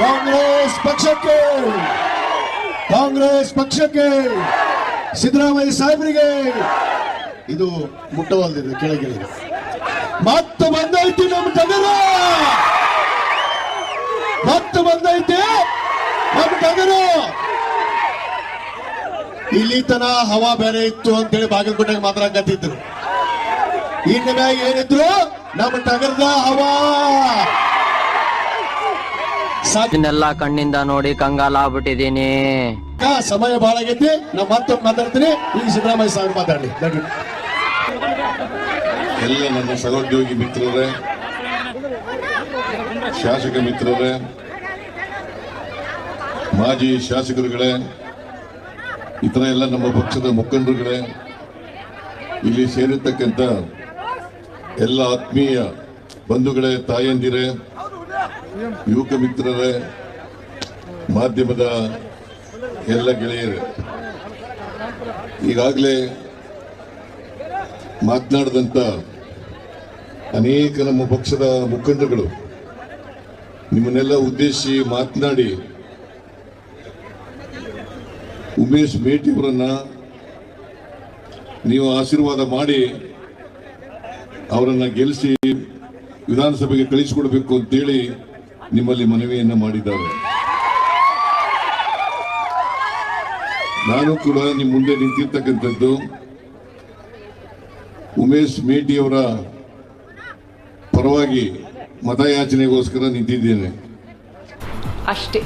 ಕಾಂಗ್ರೆಸ್ ಪಕ್ಷಕ್ಕೆ, ಕಾಂಗ್ರೆಸ್ ಪಕ್ಷಕ್ಕೆ, ಸಿದ್ದರಾಮಯ್ಯ ಸಾಹೇಬರಿಗೆ. ಇದು ಮುಟ್ಟವಲ್ದಿದೆ, ಕೆಳಗೆ ಮತ್ತೆ ಬಂದೈತಿ ನಮ್ಮ ಟಗರ, ಮತ್ತೆ ಬಂದೈತಿ ನಮ್ಮ ಟಗರ. ಇಲ್ಲಿ ತನ ಹವಾ ಬೇರೆ ಇತ್ತು ಅಂತೇಳಿ ಬಾಗಲಕೋಟೆಗೆ ಮಾತಾಡಕತ್ತಿದ್ರು. ಇನ್ನ ಮ್ಯಾಗ ಏನಿದ್ರು ನಮ್ಮ ಟಗರದ ಹವಾ. ಇದನ್ನೆಲ್ಲ ಕಣ್ಣಿಂದ ನೋಡಿ ಕಂಗಾಲ ಆಗ್ಬಿಟ್ಟಿದೀನಿ. ಸಮಯ ಬಹಳ ಆಗೈತಿ, ನಾ ಮತ್ತೊಮ್ಮೆ ಮಾತಾಡ್ತೀನಿ. ಈಗ ಸಿದ್ದರಾಮಯ್ಯ ಸಾಹೇಬ್ ಮಾತಾಡಲಿ. ಎಲ್ಲ ನನ್ನ ಸಹೋದ್ಯೋಗಿ ಮಿತ್ರರೇ, ಶಾಸಕ ಮಿತ್ರರೇ, ಮಾಜಿ ಶಾಸಕರುಗಳೇ, ಇತರ ಎಲ್ಲ ನಮ್ಮ ಪಕ್ಷದ ಮುಖಂಡರುಗಳೇ, ಇಲ್ಲಿ ಸೇರಿರ್ತಕ್ಕಂಥ ಎಲ್ಲ ಆತ್ಮೀಯ ಬಂಧುಗಳೇ, ತಾಯಂದಿರೇ, ಯುವಕ ಮಿತ್ರರೇ, ಮಾಧ್ಯಮದ ಎಲ್ಲ ಗೆಳೆಯರೇ, ಈಗಾಗಲೇ ಮಾತನಾಡಿದಂಥ ಅನೇಕ ನಮ್ಮ ಪಕ್ಷದ ಮುಖಂಡರುಗಳು ನಿಮ್ಮನ್ನೆಲ್ಲ ಉದ್ದೇಶಿಸಿ ಮಾತನಾಡಿ ಉಮೇಶ್ ಮೇಟಿಯವರನ್ನ ನೀವು ಆಶೀರ್ವಾದ ಮಾಡಿ ಅವರನ್ನ ಗೆಲ್ಲಿಸಿ ವಿಧಾನಸಭೆಗೆ ಕಳಿಸಿಕೊಡ್ಬೇಕು ಅಂತೇಳಿ ನಿಮ್ಮಲ್ಲಿ ಮನವಿಯನ್ನ ಮಾಡಿದ್ದಾರೆ. ನಾನು ಕೂಡ ನಿಮ್ಮ ಮುಂದೆ ನಿಂತಿರ್ತಕ್ಕಂಥದ್ದು ಉಮೇಶ್ ಮೇಟಿಯವರ ಪರವಾಗಿ ಮತಯಾಚನೆಗೋಸ್ಕರ ನಿಂತಿದ್ದೇನೆ ಅಷ್ಟೇ.